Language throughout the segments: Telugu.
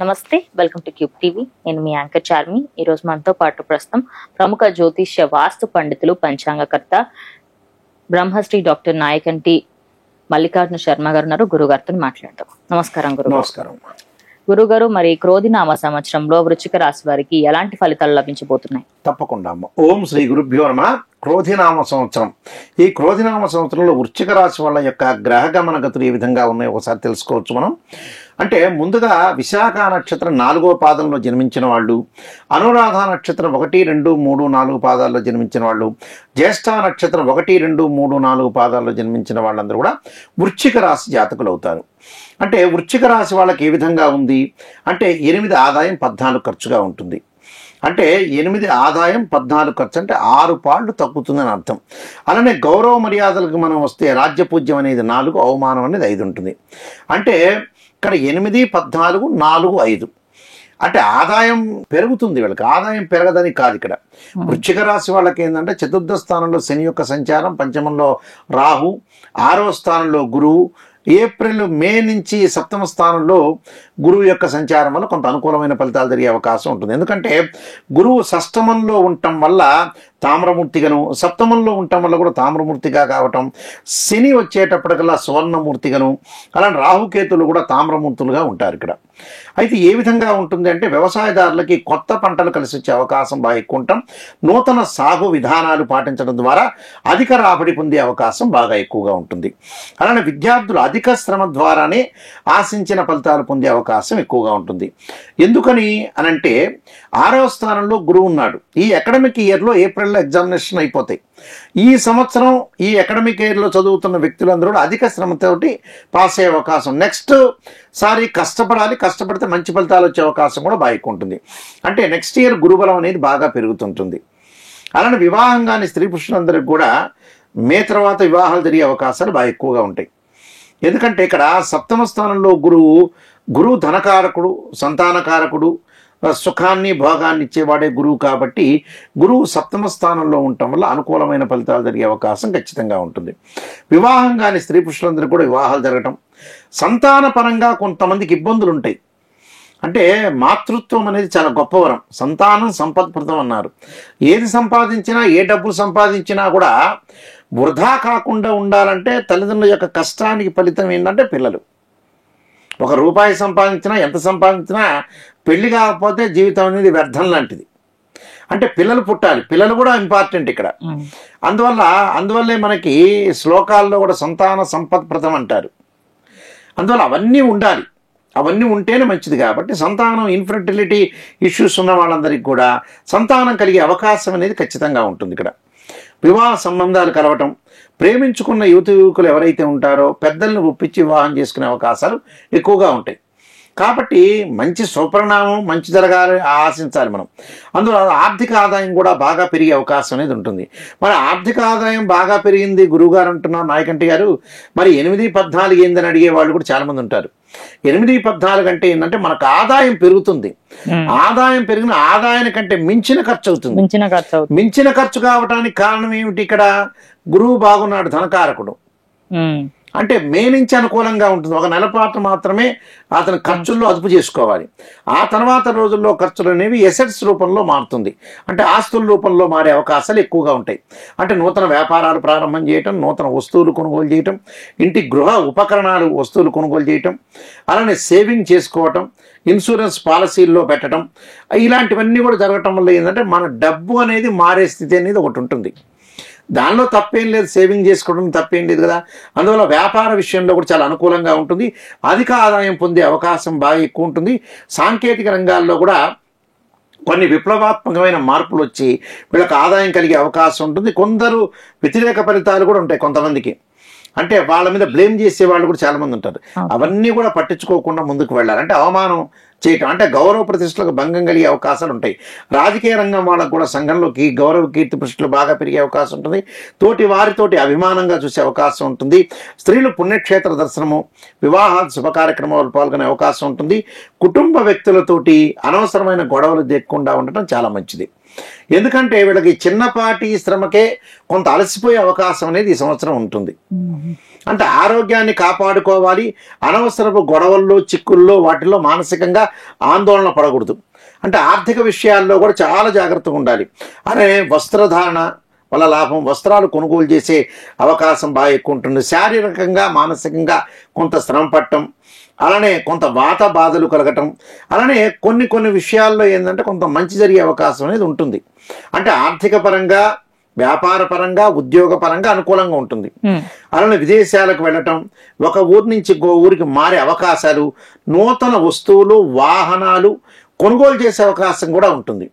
నమస్తే, వెల్కమ్ టు క్యూబ్ టీవీ. నేను మీ యాంకర్ చార్మి. ఈ రోజు మనతో పాటు ప్రస్తుతం ప్రముఖ జ్యోతిష్య వాస్తు పండితులు, పంచాంగకర్త, బ్రహ్మశ్రీ డాక్టర్ నాయకంటి మల్లికార్జున శర్మ గారు ఉన్నారు. గురుగారితో మాట్లాడతాం. నమస్కారం గురు. నమస్కారం గురుగారు, మరి క్రోధినామ సంవత్సరంలో వృశ్చిక రాశి వారికి ఎలాంటి ఫలితాలు లభించబోతున్నాయి? తప్పకుండా అమ్మ. ఓం శ్రీ గురుభ్యో నమః. క్రోధినామ సంవత్సరం. ఈ క్రోధినామ సంవత్సరంలో వృశ్చిక రాశి వాళ్ళ యొక్క గ్రహ గమన గతులు ఏ విధంగా ఉన్నాయో ఒకసారి తెలుసుకోవచ్చు మనం. అంటే ముందుగా విశాఖ నక్షత్రం 4వ పాదంలో జన్మించిన వాళ్ళు, అనురాధ నక్షత్రం 1, 2, 3, 4 పాదాల్లో జన్మించిన వాళ్ళు, జ్యేష్ఠ నక్షత్రం 1, 2, 3, 4 పాదాల్లో జన్మించిన వాళ్ళందరూ కూడా వృశ్చిక రాశి జాతకులు అవుతారు. అంటే వృశ్చిక రాశి వాళ్ళకి ఏ విధంగా ఉంది అంటే 8 ఆదాయం 14 ఖర్చుగా ఉంటుంది. అంటే 8 ఆదాయం 14 ఖర్చు అంటే 6 పాళ్ళు తగ్గుతుందని అర్థం. అలానే గౌరవ మర్యాదలకు మనం వస్తే రాజ్యపూజ్యం అనేది 4, అవమానం అనేది 5 ఉంటుంది. అంటే ఇక్కడ 8, 14, 4, 5 అంటే ఆదాయం పెరుగుతుంది. వీళ్ళకి ఆదాయం పెరగదని కాదు. ఇక్కడ వృశ్చిక రాశి వాళ్ళకి ఏంటంటే చతుర్థ స్థానంలో శని యొక్క సంచారం, పంచమంలో రాహు, 6వ స్థానంలో గురువు, ఏప్రిల్ మే నుంచి 7వ స్థానంలో గురువు యొక్క సంచారం వల్ల కొంత అనుకూలమైన ఫలితాలు జరిగే అవకాశం ఉంటుంది. ఎందుకంటే గురువు షష్టమంలో ఉండటం వల్ల తామ్రమూర్తిగాను, సప్తమంలో ఉండటం వల్ల కూడా తామ్రమూర్తిగా కావటం, శని వచ్చేటప్పటికల్లా సువర్ణమూర్తిగాను, అలానే రాహుకేతులు కూడా తామ్రమూర్తులుగా ఉంటారు ఇక్కడ. అయితే ఏ విధంగా ఉంటుంది అంటే వ్యవసాయదారులకి కొత్త పంటలు కలిసి వచ్చే అవకాశం బాగా ఎక్కువ ఉంటాం. నూతన సాగు విధానాలు పాటించడం ద్వారా అధిక రాబడి పొందే అవకాశం బాగా ఎక్కువగా ఉంటుంది. అలానే విద్యార్థులు అధిక శ్రమ ద్వారానే ఆశించిన ఫలితాలు పొందే అవకాశం ఎక్కువగా ఉంటుంది. ఎందుకని అనంటే 6వ స్థానంలో గురువు ఉన్నాడు. ఈ అకాడమిక్ ఇయర్లో ఏప్రిల్లో ఎగ్జామినేషన్ అయిపోతాయి. ఈ సంవత్సరం ఈ అకాడమిక్ ఇయర్లో చదువుతున్న వ్యక్తులందరూ కూడా అధిక శ్రమతోటి పాస్ అయ్యే అవకాశం, నెక్స్ట్ సారి కష్టపడాలి, కష్టపడితే మంచి ఫలితాలు వచ్చే అవకాశం కూడా బాగా ఎక్కువ ఉంటుంది. అంటే నెక్స్ట్ ఇయర్ గురుబలం అనేది బాగా పెరుగుతుంటుంది. అలానే వివాహం కాని స్త్రీ పురుషులందరికీ కూడా మే తర్వాత వివాహాలు జరిగే అవకాశాలు బాగా ఎక్కువగా ఉంటాయి. ఎందుకంటే ఇక్కడ 7వ స్థానంలో గురువు ధనకారకుడు, సంతానకారకుడు, సుఖాన్ని భోగాన్ని ఇచ్చేవాడే గురువు. కాబట్టి గురువు 7వ స్థానంలో ఉండటం వల్ల అనుకూలమైన ఫలితాలు జరిగే అవకాశం ఖచ్చితంగా ఉంటుంది. వివాహం కాని స్త్రీ పురుషులందరూ కూడా వివాహాలు జరగటం, సంతాన పరంగా కొంతమందికి ఇబ్బందులు ఉంటాయి. అంటే మాతృత్వం అనేది చాలా గొప్ప వరం. సంతానం సంపత్ప్రదం అన్నారు. ఏది సంపాదించినా, ఏ డబ్బులు సంపాదించినా కూడా వృధా కాకుండా ఉండాలంటే తల్లిదండ్రుల యొక్క కష్టానికి ఫలితం ఏంటంటే పిల్లలు. 1 రూపాయి సంపాదించినా, ఎంత సంపాదించినా పెళ్లి కాకపోతే జీవితం అనేది వ్యర్థం లాంటిది. అంటే పిల్లలు పుట్టాలి, పిల్లలు కూడా ఇంపార్టెంట్ ఇక్కడ. అందువల్లే మనకి శ్లోకాల్లో కూడా సంతాన సంపత్ప్రదం అంటారు. అందువల్ల అవన్నీ ఉండాలి, అవన్నీ ఉంటేనే మంచిది. కాబట్టి సంతానం, ఇన్ఫర్టిలిటీ ఇష్యూస్ ఉన్న వాళ్ళందరికీ కూడా సంతానం కలిగే అవకాశం అనేది ఖచ్చితంగా ఉంటుంది ఇక్కడ. వివాహ సంబంధాలు కలవటం, ప్రేమించుకున్న యువకులు ఎవరైతే ఉంటారో పెద్దలను ఒప్పించి వివాహం చేసుకునే అవకాశాలు ఎక్కువగా ఉంటాయి. కాబట్టి మంచి సుపరిణామం, మంచి జరగాలి ఆశించాలి మనం. అందులో ఆర్థిక ఆదాయం కూడా బాగా పెరిగే అవకాశం అనేది ఉంటుంది. మరి ఆర్థిక ఆదాయం బాగా పెరిగింది గురువుగారు అంటున్నారు నాయకంటి గారు, మరి 8, 14 ఏందని అడిగే వాళ్ళు కూడా చాలా మంది ఉంటారు. 8, 14 అంటే ఏంటంటే మనకు ఆదాయం పెరుగుతుంది. ఆదాయం పెరిగిన ఆదాయాని కంటే మించిన ఖర్చు అవుతుంది. మించిన ఖర్చు కావడానికి కారణం ఏమిటి? ఇక్కడ గురువు బాగున్నాడు, ధనకారకుడు. అంటే మే నుంచి అనుకూలంగా ఉంటుంది. 1 నెల పాటు మాత్రమే అతని ఖర్చుల్లో అదుపు చేసుకోవాలి. ఆ తర్వాత రోజుల్లో ఖర్చులు అనేవి ఎసెట్స్ రూపంలో మారుతుంది. అంటే ఆస్తుల రూపంలో మారే అవకాశాలు ఎక్కువగా ఉంటాయి. అంటే నూతన వ్యాపారాలు ప్రారంభం చేయటం, నూతన వస్తువులు కొనుగోలు చేయటం, ఇంటి గృహ ఉపకరణాలు వస్తువులు కొనుగోలు చేయటం, అలానే సేవింగ్ చేసుకోవటం, ఇన్సూరెన్స్ పాలసీల్లో పెట్టడం, ఇలాంటివన్నీ కూడా జరగటం వల్ల ఏంటంటే మన డబ్బు అనేది మారే స్థితి అనేది ఒకటి ఉంటుంది. దానిలో తప్పేం లేదు, సేవింగ్ చేసుకోవడం తప్పేం లేదు కదా. అందువల్ల వ్యాపార విషయంలో కూడా చాలా అనుకూలంగా ఉంటుంది. అధిక ఆదాయం పొందే అవకాశం బాగా ఎక్కువ ఉంటుంది. సాంకేతిక రంగాల్లో కూడా కొన్ని విప్లవాత్మకమైన మార్పులు వచ్చి వీళ్ళకి ఆదాయం కలిగే అవకాశం ఉంటుంది. కొందరు వ్యతిరేక ఫలితాలు కూడా ఉంటాయి కొంతమందికి. అంటే వాళ్ళ మీద బ్లేమ్ చేసే వాళ్ళు కూడా చాలా మంది ఉంటారు. అవన్నీ కూడా పట్టించుకోకుండా ముందుకు వెళ్ళాలి. అంటే అవమానం చేయటం, అంటే గౌరవ ప్రతిష్టలకు భంగం కలిగే అవకాశాలు ఉంటాయి. రాజకీయ రంగం వాళ్ళకు కూడా సంఘంలోకి గౌరవ కీర్తి ప్రతిష్టలు బాగా పెరిగే అవకాశం ఉంటుంది. తోటి వారితోటి అభిమానంగా చూసే అవకాశం ఉంటుంది. స్త్రీలు పుణ్యక్షేత్ర దర్శనము, వివాహాలు, శుభ కార్యక్రమాలు పాల్గొనే అవకాశం ఉంటుంది. కుటుంబ వ్యక్తులతోటి అనవసరమైన గొడవలు తెక్కకుండా ఉండటం చాలా మంచిది. ఎందుకంటే వీళ్ళకి చిన్నపాటి శ్రమకే కొంత అలసిపోయే అవకాశం అనేది ఈ సంవత్సరం ఉంటుంది. అంటే ఆరోగ్యాన్ని కాపాడుకోవాలి, అనవసరపు గొడవల్లో చిక్కుల్లో వాటిల్లో మానసికంగా ఆందోళన పడకూడదు. అంటే ఆర్థిక విషయాల్లో కూడా చాలా జాగ్రత్తగా ఉండాలి. అనే వస్త్రధారణ వల్ల లాభం, వస్త్రాలు కొనుగోలు చేసే అవకాశం బాగా ఎక్కువ ఉంటుంది. శారీరకంగా మానసికంగా కొంత శ్రమ పట్టడం, అలానే కొంత వాత బాధలు కలగటం, అలానే కొన్ని విషయాల్లో ఏంటంటే కొంత మంచి జరిగే అవకాశం అనేది ఉంటుంది. అంటే ఆర్థిక పరంగా, వ్యాపార పరంగా, ఉద్యోగ పరంగా అనుకూలంగా ఉంటుంది. అలానే విదేశాలకు వెళ్ళటం, ఒక ఊరి నుంచి ఇంకో ఊరికి మారే అవకాశాలు, నూతన వస్తువులు, వాహనాలు కొనుగోలు చేసే అవకాశం కూడా ఉంటుంది.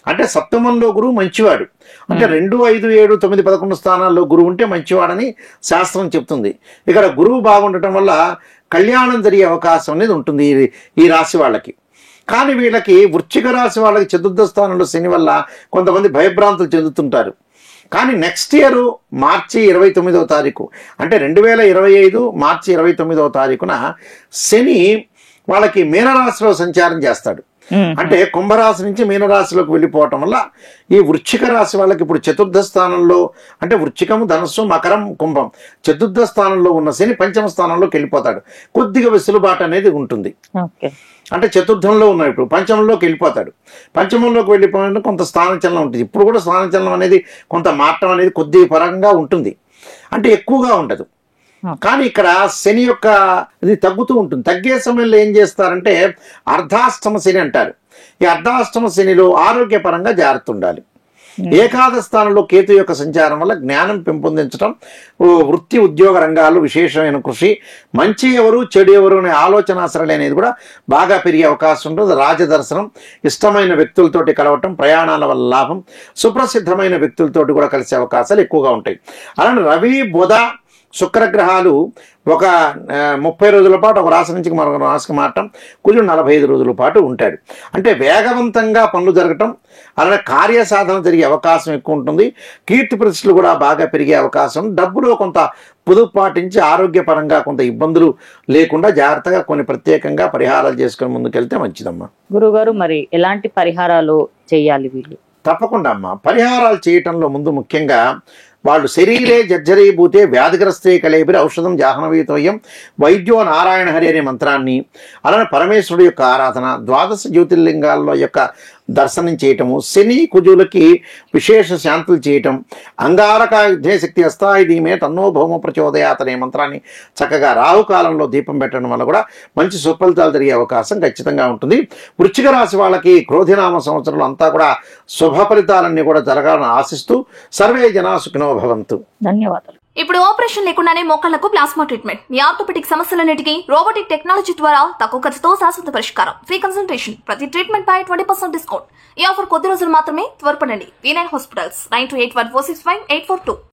అంటే సప్తమంలో గురువు మంచివాడు. అంటే 2, 5, 7, 9, 11 స్థానాల్లో గురువు ఉంటే మంచివాడని శాస్త్రం చెప్తుంది. ఇక్కడ గురువు బాగుండటం వల్ల కళ్యాణం జరిగే అవకాశం అనేది ఉంటుంది ఈ రాశి వాళ్ళకి. కానీ వీళ్ళకి వృశ్చిక రాశి వాళ్ళకి చతుర్థ స్థానంలో శని వల్ల కొంతమంది భయభ్రాంతులు చెందుతుంటారు. కానీ నెక్స్ట్ ఇయర్ మార్చి 29వ తారీఖు, అంటే 2025 మార్చి 29వ తారీఖున శని వాళ్ళకి మీనరాశిలో సంచారం చేస్తాడు. అంటే కుంభరాశి నుంచి మీనరాశిలోకి వెళ్ళిపోవటం వల్ల ఈ వృశ్చిక రాశి వాళ్ళకి ఇప్పుడు చతుర్థ స్థానంలో, అంటే వృశ్చికం, ధనుస్సు, మకరం, కుంభం చతుర్థ స్థానంలో ఉన్న శని పంచమ స్థానంలోకి వెళ్ళిపోతాడు. కొద్దిగా వెసులుబాటు అనేది ఉంటుంది. అంటే చతుర్థంలో ఉన్న ఇప్పుడు పంచమంలోకి వెళ్ళిపోతాడు. పంచమంలోకి వెళ్ళిపోయిన కొంత స్థానచలనం ఉంటుంది. ఇప్పుడు కూడా స్థానచలనం అనేది కొంత మార్చడం అనేది కొద్ది పరంగా ఉంటుంది, అంటే ఎక్కువగా ఉండదు. కానీ ఇక్కడ శని యొక్క ఇది తగ్గుతూ ఉంటుంది. తగ్గే సమయంలో ఏం చేస్తారంటే అర్ధాష్టమ శని అంటారు. ఈ అర్ధాష్టమ శనిలో ఆరోగ్యపరంగా జాగ్రత్త ఉండాలి. ఏకాదశ స్థానంలో కేతు యొక్క సంచారం వల్ల జ్ఞానం పెంపొందించడం, వృత్తి ఉద్యోగ రంగాల్లో విశేషమైన కృషి, మంచి ఎవరు చెడు ఎవరు అనే ఆలోచన సరళి అనేది కూడా బాగా పెరిగే అవకాశం ఉంటుంది. రాజదర్శనం, ఇష్టమైన వ్యక్తులతోటి కలవటం, ప్రయాణాల వల్ల లాభం, సుప్రసిద్ధమైన వ్యక్తులతోటి కూడా కలిసే అవకాశాలు ఎక్కువగా ఉంటాయి. అలానే రవి, బుధ, శుక్రగ్రహాలు ఒక 30 రోజుల పాటు ఒక రాశి నుంచి మరొక రాశికి మారటం, కుజుడు 45 రోజుల పాటు ఉంటాడు. అంటే వేగవంతంగా పనులు జరగటం, అలానే కార్యసాధన జరిగే అవకాశం ఎక్కువ ఉంటుంది. కీర్తి ప్రతిష్టలు కూడా బాగా పెరిగే అవకాశం. డబ్బులో కొంత పొదుపు పాటించి ఆరోగ్యపరంగా కొంత ఇబ్బందులు లేకుండా జాగ్రత్తగా కొన్ని ప్రత్యేకంగా పరిహారాలు చేసుకుని ముందుకెళ్తే మంచిదమ్మా. గురుగారు, మరి ఎలాంటి పరిహారాలు చేయాలి వీళ్ళు? తప్పకుండా అమ్మా. పరిహారాలు చేయటంలో ముందు ముఖ్యంగా వాళ్ళు శరీరే జర్జరీభూతే వ్యాధిగ్రస్తే కలేబిరి ఔషధం జాహ్నవీతోయం వైద్యో నారాయణ హరి అనే మంత్రాన్ని, అలానే పరమేశ్వరుడు యొక్క ఆరాధన, ద్వాదశ జ్యోతిర్లింగాల్లో యొక్క దర్శనం చేయటము, శని కుజులకి విశేష శాంతులు చేయటం, అంగారక యుద్ధశక్తి అస్థాయి ధీమే తన్నో భౌమ ప్రచోదయాత్ అనే మంత్రాన్ని చక్కగా రాహుకాలంలో దీపం పెట్టడం వల్ల కూడా మంచి సుఫలితాలు జరిగే అవకాశం ఖచ్చితంగా ఉంటుంది. వృశ్చిక రాశి వాళ్ళకి క్రోధినామ సంవత్సరంలో అంతా కూడా శుభ ఫలితాలన్నీ కూడా జరగాలని ఆశిస్తూ సర్వే జనా సుఖినో భవంతు. ధన్యవాదాలు. ఇప్పుడు ఆపరేషన్ లేకుండానే మోకాళ్లకు ప్లాస్మా ట్రీట్మెంట్, మీ ఆర్థోపెటిక్ సమస్యలన్నిటికీ రోబోటిక్ టెక్నాలజీ ద్వారా తక్కువ ఖర్చుతో శాశ్వత పరిష్కారం, ఫ్రీ కన్సల్టేషన్, ప్రతి ట్రీట్మెంట్ పై 20% డిస్కౌంట్. ఈ ఆఫర్ కొద్ది రోజులు మాత్రమే, త్వరపడండి. V9 hospitals 9281465842.